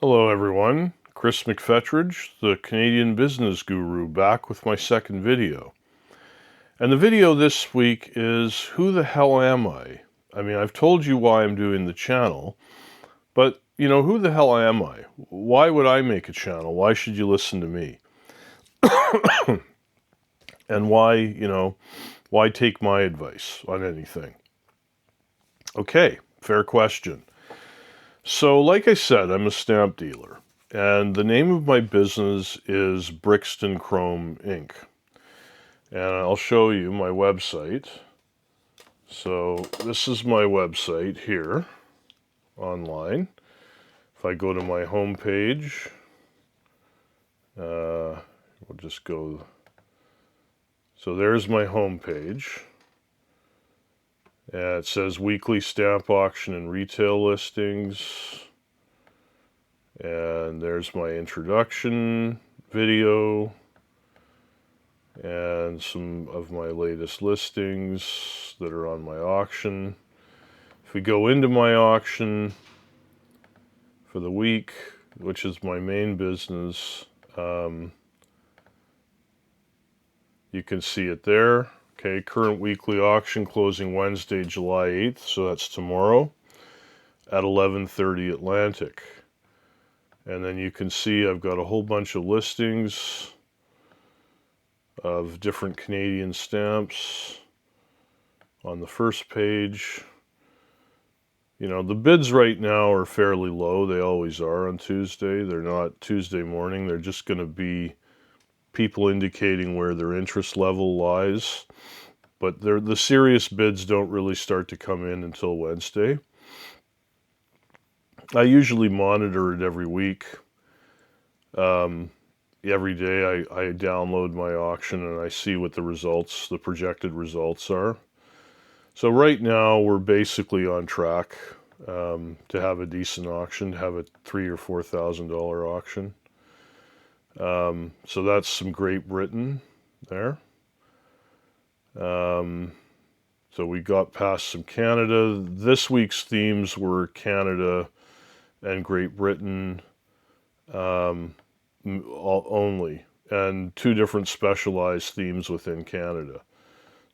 Hello everyone, Chris McFetridge, the Canadian business guru, back with my second video. And the video this week is, who the hell am I? I mean, I've told you why I'm doing the channel, but who the hell am I? Why would I make a channel? Why should you listen to me? And why take my advice on anything? Okay, fair question. So, like I said, I'm a stamp dealer. And the name of my business is Brixton Chrome Inc. And I'll show you my website. So this is my website here online. If I go to my home page, we'll just go. So there's my home page. It says weekly stamp auction and retail listings. And there's my introduction video and some of my latest listings that are on my auction. If we go into my auction for the week, which is my main business, you can see it there. Okay, current weekly auction closing Wednesday, July 8th, so that's tomorrow at 11:30 Atlantic. And then you can see I've got a whole bunch of listings of different Canadian stamps on the first page. The bids right now are fairly low. They always are on Tuesday. They're not Tuesday morning. They're just going to be people indicating where their interest level lies. But the serious bids don't really start to come in until Wednesday. I usually monitor it every week. Every day I download my auction and I see what the projected results are. So right now we're basically on track to have a decent auction, to have a $3,000 or $4,000 auction. So that's some Great Britain there. So we got past some Canada. This week's themes were Canada and Great Britain only, and two different specialized themes within Canada.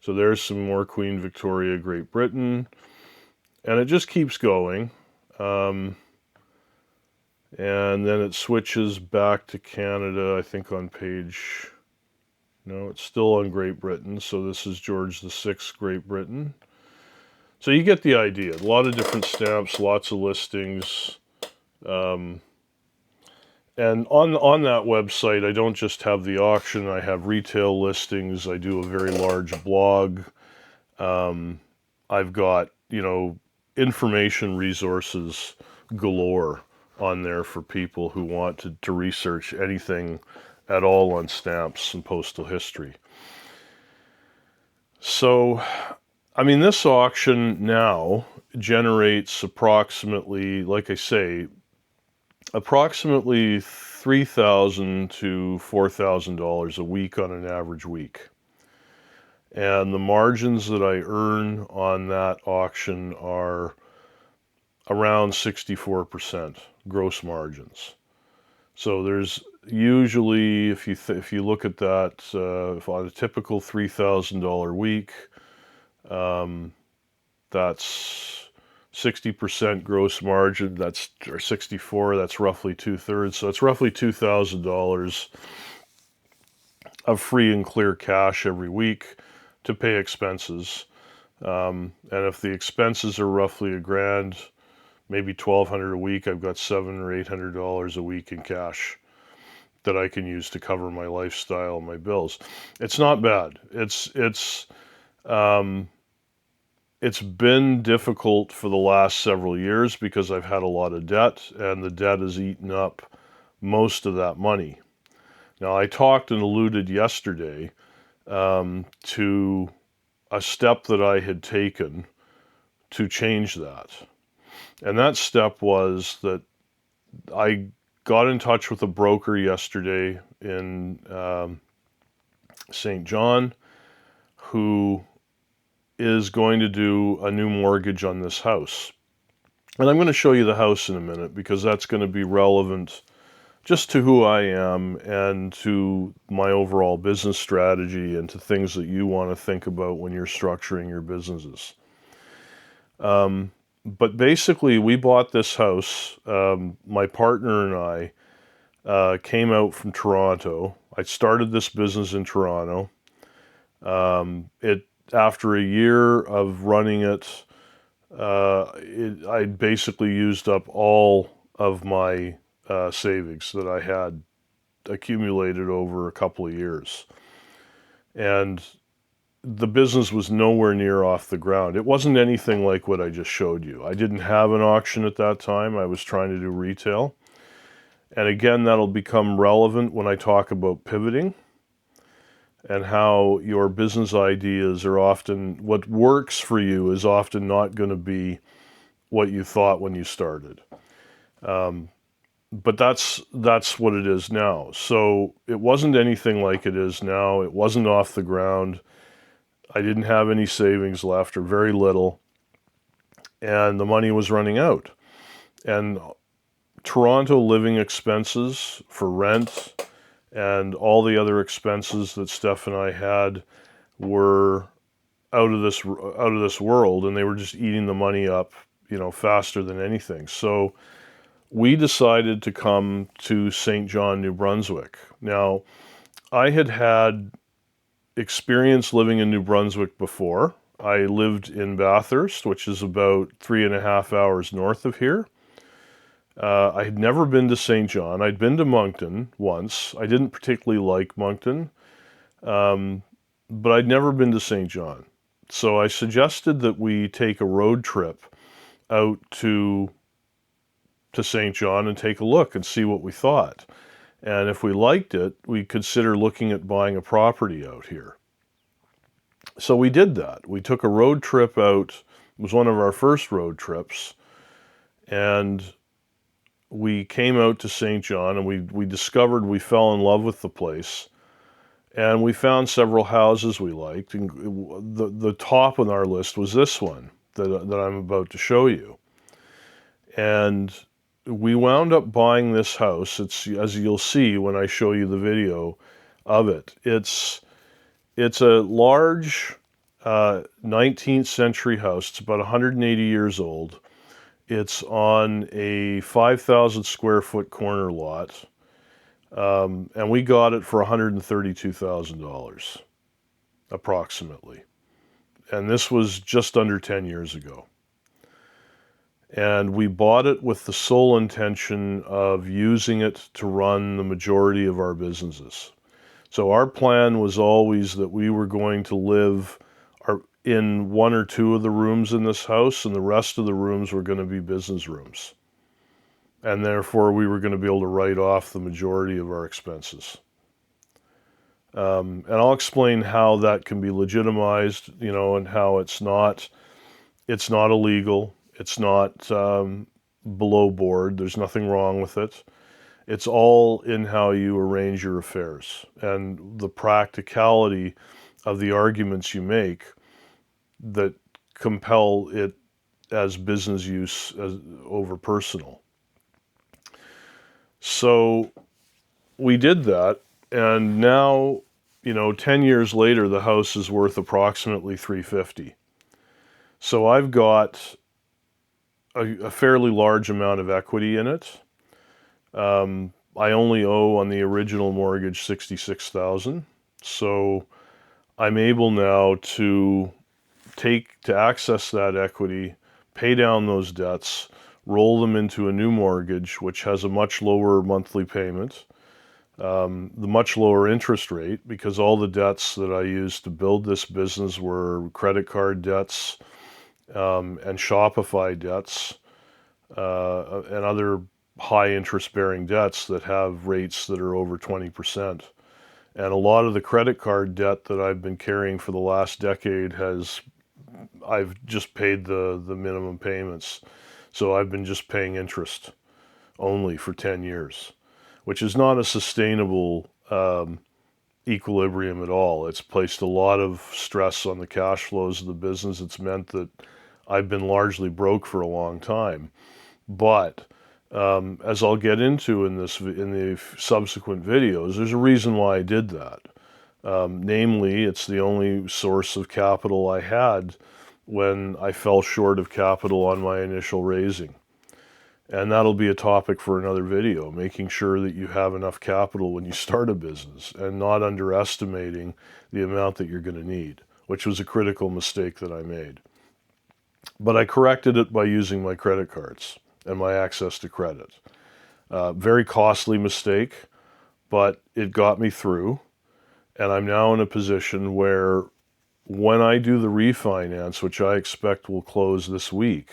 So there's some more Queen Victoria, Great Britain, and it just keeps going. And then it switches back to Canada, I think on page... No, it's still on Great Britain, so this is George VI, Great Britain. So you get the idea. A lot of different stamps, lots of listings. And on that website, I don't just have the auction, I have retail listings, I do a very large blog. I've got, information resources galore on there for people who want to research anything at all on stamps and postal history. So, this auction now generates approximately, like I say, approximately $3,000 to $4,000 a week on an average week. And the margins that I earn on that auction are around 64% gross margins. So there's usually, if you look at that, on a typical $3,000 week, that's 60% gross margin. Or 64. That's roughly 2/3. So it's roughly $2,000 of free and clear cash every week to pay expenses. And if the expenses are roughly $1,000, maybe $1,200 a week, I've got $700 or $800 a week in cash that I can use to cover my lifestyle and my bills. It's not bad. It's been difficult for the last several years because I've had a lot of debt, and the debt has eaten up most of that money. Now, I talked and alluded yesterday to a step that I had taken to change that. And that step was that I got in touch with a broker yesterday in St. John who is going to do a new mortgage on this house. And I'm going to show you the house in a minute because that's going to be relevant just to who I am and to my overall business strategy and to things that you want to think about when you're structuring your businesses. But basically, we bought this house. My partner and I came out from Toronto. I started this business in Toronto. After a year of running it, I basically used up all of my savings that I had accumulated over a couple of years. And the business was nowhere near off the ground. It wasn't anything like what I just showed you. I didn't have an auction at that time. I was trying to do retail. And again, that'll become relevant when I talk about pivoting and how your business ideas are often, what works for you is often not going to be what you thought when you started. But that's what it is now. So it wasn't anything like it is now. It wasn't off the ground. I didn't have any savings left, or very little, and the money was running out. And Toronto living expenses for rent and all the other expenses that Steph and I had were out of this world, and they were just eating the money up, faster than anything. So we decided to come to St. John, New Brunswick. Now, I had experience living in New Brunswick before. I lived in Bathurst, which is about 3.5 hours north of here. I had never been to St. John. I'd been to Moncton once. I didn't particularly like Moncton, but I'd never been to St. John. So I suggested that we take a road trip out to St. John and take a look and see what we thought. And if we liked it, we'd consider looking at buying a property out here. So we did that. We took a road trip out. It was one of our first road trips. And we came out to St. John, and we discovered we fell in love with the place. And we found several houses we liked. And the top on our list was this one that I'm about to show you. And we wound up buying this house. It's, as you'll see when I show you the video of it, it's a large 19th century house. It's about 180 years old. It's on a 5,000 square foot corner lot. And we got it for $132,000 approximately. And this was just under 10 years ago. And we bought it with the sole intention of using it to run the majority of our businesses. So our plan was always that we were going to live in one or two of the rooms in this house, and the rest of the rooms were going to be business rooms. And therefore, we were going to be able to write off the majority of our expenses. And I'll explain how that can be legitimized, and how it's not illegal. It's not below board. There's nothing wrong with it. It's all in how you arrange your affairs and the practicality of the arguments you make that compel it as business use over personal. So we did that, and now, 10 years later, the house is worth approximately $350,000. So I've got a fairly large amount of equity in it. I only owe on the original mortgage $66,000. So I'm able now to access that equity, pay down those debts, roll them into a new mortgage, which has a much lower monthly payment, the much lower interest rate, because all the debts that I used to build this business were credit card debts, and Shopify debts, and other high interest bearing debts that have rates that are over 20%. And a lot of the credit card debt that I've been carrying for the last decade I've just paid the minimum payments. So I've been just paying interest only for 10 years, which is not a sustainable equilibrium at all. It's placed a lot of stress on the cash flows of the business. It's meant that I've been largely broke for a long time. But as I'll get into in the subsequent videos, there's a reason why I did that. Namely, it's the only source of capital I had when I fell short of capital on my initial raising. And that'll be a topic for another video, making sure that you have enough capital when you start a business and not underestimating the amount that you're going to need, which was a critical mistake that I made. But I corrected it by using my credit cards and my access to credit. Very costly mistake, but it got me through. And I'm now in a position where when I do the refinance, which I expect will close this week,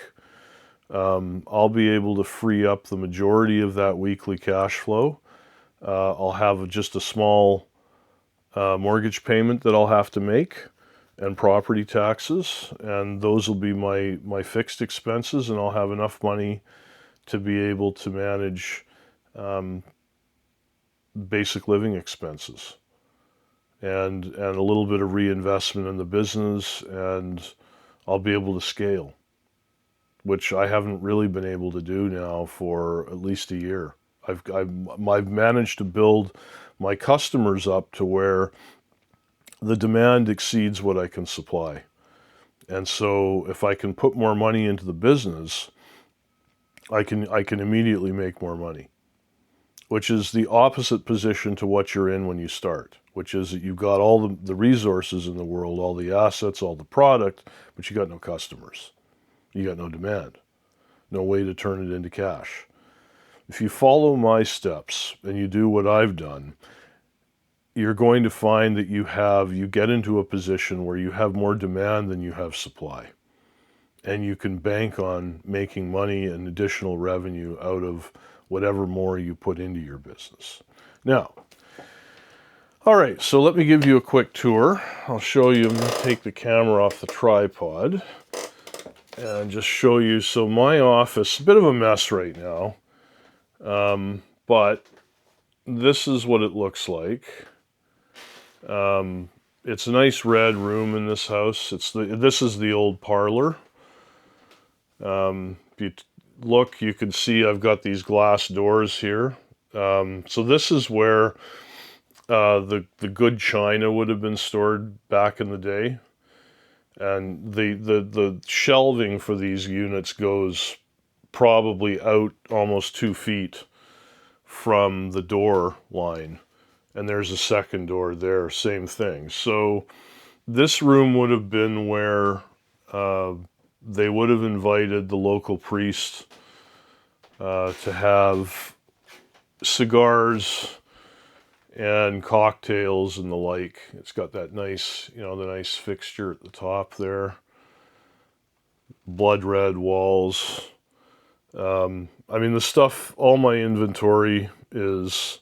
I'll be able to free up the majority of that weekly cash flow. I'll have just a small mortgage payment that I'll have to make and property taxes, and those will be my fixed expenses, and I'll have enough money to be able to manage basic living expenses and a little bit of reinvestment in the business, and I'll be able to scale, which I haven't really been able to do now for at least a year. I've managed to build my customers up to where the demand exceeds what I can supply. And so if I can put more money into the business, I can immediately make more money, which is the opposite position to what you're in when you start, which is that you've got all the resources in the world, all the assets, all the product, but you got no customers. You got no demand, no way to turn it into cash. If you follow my steps and you do what I've done, you're going to find that you get into a position where you have more demand than you have supply. And you can bank on making money and additional revenue out of whatever more you put into your business. Now, all right, so let me give you a quick tour. I'll show you, I'm going to take the camera off the tripod and just show you. So my office, a bit of a mess right now, but this is what it looks like. It's a nice red room in this house. This is the old parlor. If you look, you can see I've got these glass doors here. So this is where the good china would have been stored back in the day. And the shelving for these units goes probably out almost 2 feet from the door line. And there's a second door there, same thing. So this room would have been where they would have invited the local priest to have cigars and cocktails and the like. It's got that nice, the nice fixture at the top there. Blood red walls. I mean, the stuff, all my inventory is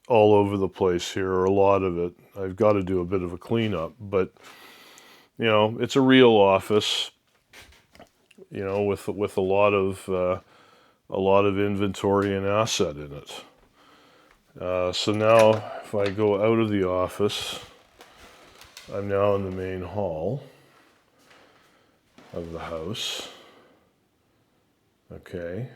all over the place here, or a lot of it. I've got to do a bit of a cleanup, but it's a real office, with a lot of inventory and asset in it. So now, if I go out of the office, I'm now in the main hall of the house. Okay.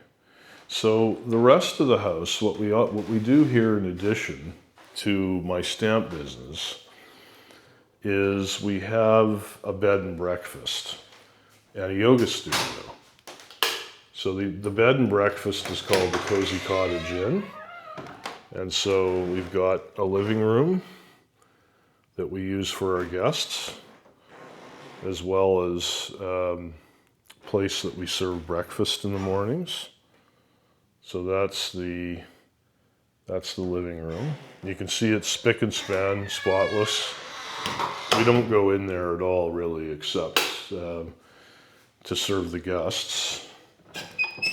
So the rest of the house, what we do here in addition to my stamp business is we have a bed and breakfast and a yoga studio. So the bed and breakfast is called the Cozy Cottage Inn. And so we've got a living room that we use for our guests, as well as a place that we serve breakfast in the mornings. So that's the living room. You can see it's spick and span, spotless. We don't go in there at all, really, except to serve the guests.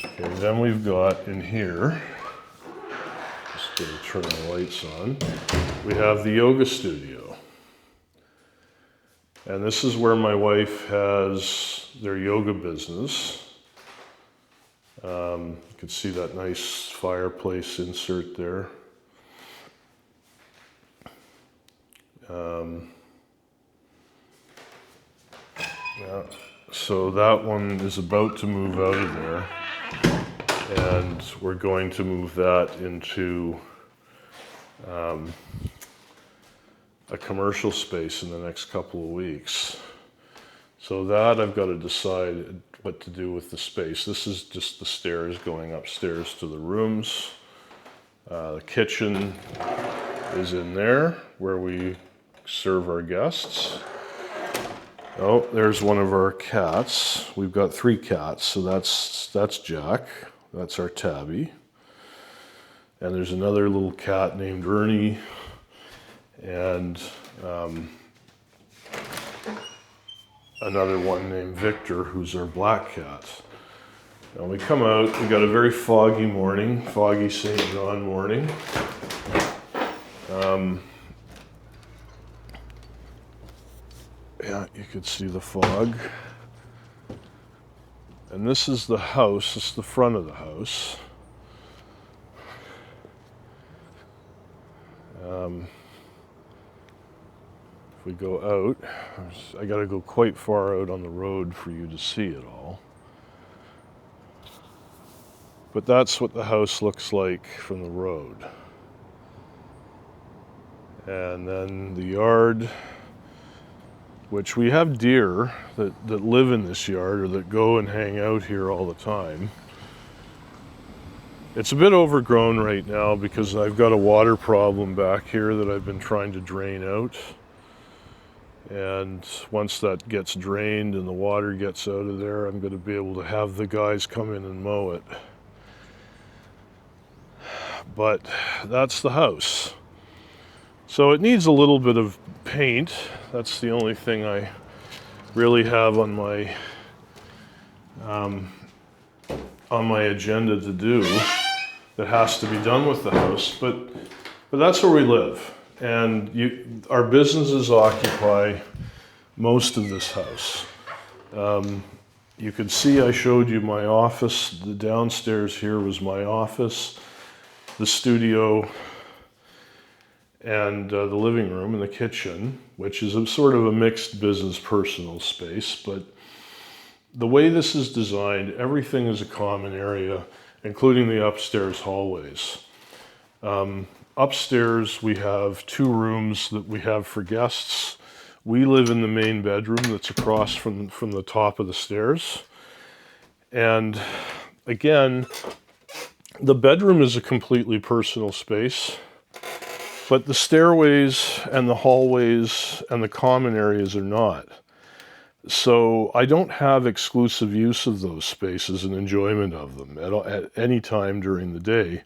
Okay, then we've got in here, just going to turn the lights on, we have the yoga studio. And this is where my wife has their yoga business. You can see that nice fireplace insert there. Yeah. So that one is about to move out of there, and we're going to move that into a commercial space in the next couple of weeks. So that I've got to decide what to do with the space. This is just the stairs going upstairs to the rooms. The kitchen is in there where we serve our guests. Oh, there's one of our cats. We've got 3 cats, so that's Jack. That's our tabby. And there's another little cat named Ernie, and another one named Victor, who's our black cat. Now we come out, we got a very foggy morning, foggy St. John morning. Yeah, you could see the fog. And this is the house, this is the front of the house. If we go out, I gotta go quite far out on the road for you to see it all. But that's what the house looks like from the road. And then the yard, which we have deer that live in this yard or that go and hang out here all the time. It's a bit overgrown right now because I've got a water problem back here that I've been trying to drain out. And once that gets drained and the water gets out of there, I'm going to be able to have the guys come in and mow it. But that's the house. So it needs a little bit of paint. That's the only thing I really have on my agenda to do that has to be done with the house. But that's where we live. And our businesses occupy most of this house. You could see I showed you my office. The downstairs here was my office, the studio, and the living room and the kitchen, which is a sort of a mixed business personal space. But the way this is designed, everything is a common area, including the upstairs hallways. Upstairs, we have 2 rooms that we have for guests. We live in the main bedroom that's across from the top of the stairs. And again, the bedroom is a completely personal space, but the stairways and the hallways and the common areas are not. So I don't have exclusive use of those spaces and enjoyment of them at any time during the day,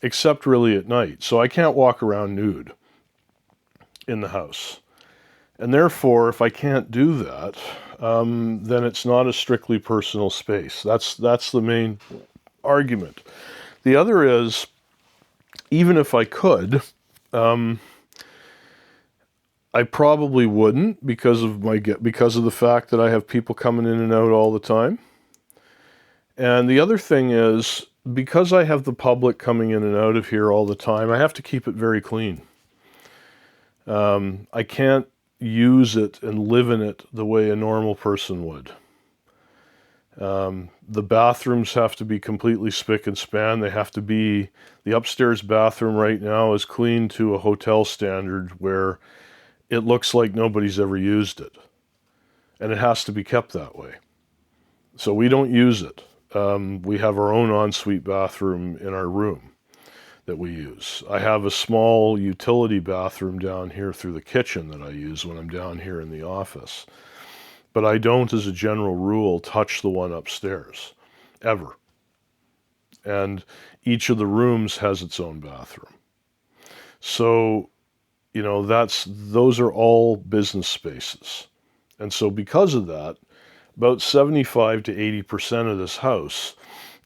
except really at night. So I can't walk around nude in the house. And therefore, if I can't do that, then it's not a strictly personal space. That's the main argument. The other is, even if I could, I probably wouldn't because of the fact that I have people coming in and out all the time. And the other thing is, because I have the public coming in and out of here all the time, I have to keep it very clean. I can't use it and live in it the way a normal person would. The bathrooms have to be completely spick and span. They have to be, the upstairs bathroom right now is clean to a hotel standard where it looks like nobody's ever used it. And it has to be kept that way. So we don't use it. We have our own ensuite bathroom in our room that we use. I have a small utility bathroom down here through the kitchen that I use when I'm down here in the office. But I don't, as a general rule, touch the one upstairs, ever. And each of the rooms has its own bathroom. So, those are all business spaces. And so because of that, about 75 to 80% of this house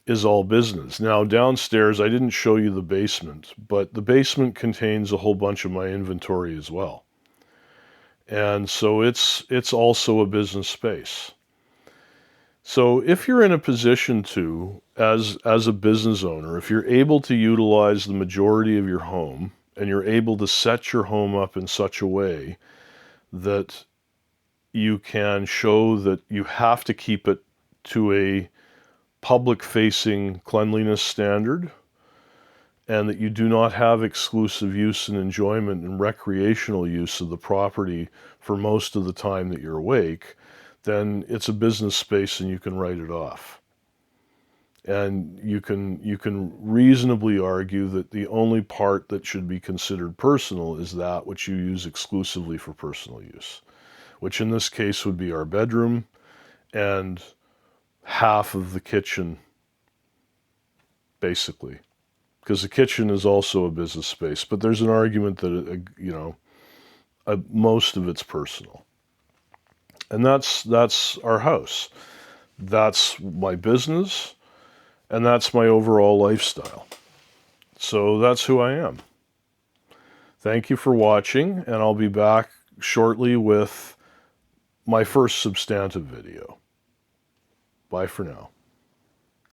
is all business. Now, downstairs, I didn't show you the basement, but the basement contains a whole bunch of my inventory as well. And so it's also a business space. So if you're in a position to, as a business owner, if you're able to utilize the majority of your home and you're able to set your home up in such a way that you can show that you have to keep it to a public-facing cleanliness standard, and that you do not have exclusive use and enjoyment and recreational use of the property for most of the time that you're awake, then it's a business space and you can write it off. And you can reasonably argue that the only part that should be considered personal is that which you use exclusively for personal use, which in this case would be our bedroom and half of the kitchen, basically. Because the kitchen is also a business space, but there's an argument that, most of it's personal. And that's our house. That's my business, and that's my overall lifestyle. So that's who I am. Thank you for watching, and I'll be back shortly with my first substantive video. Bye for now.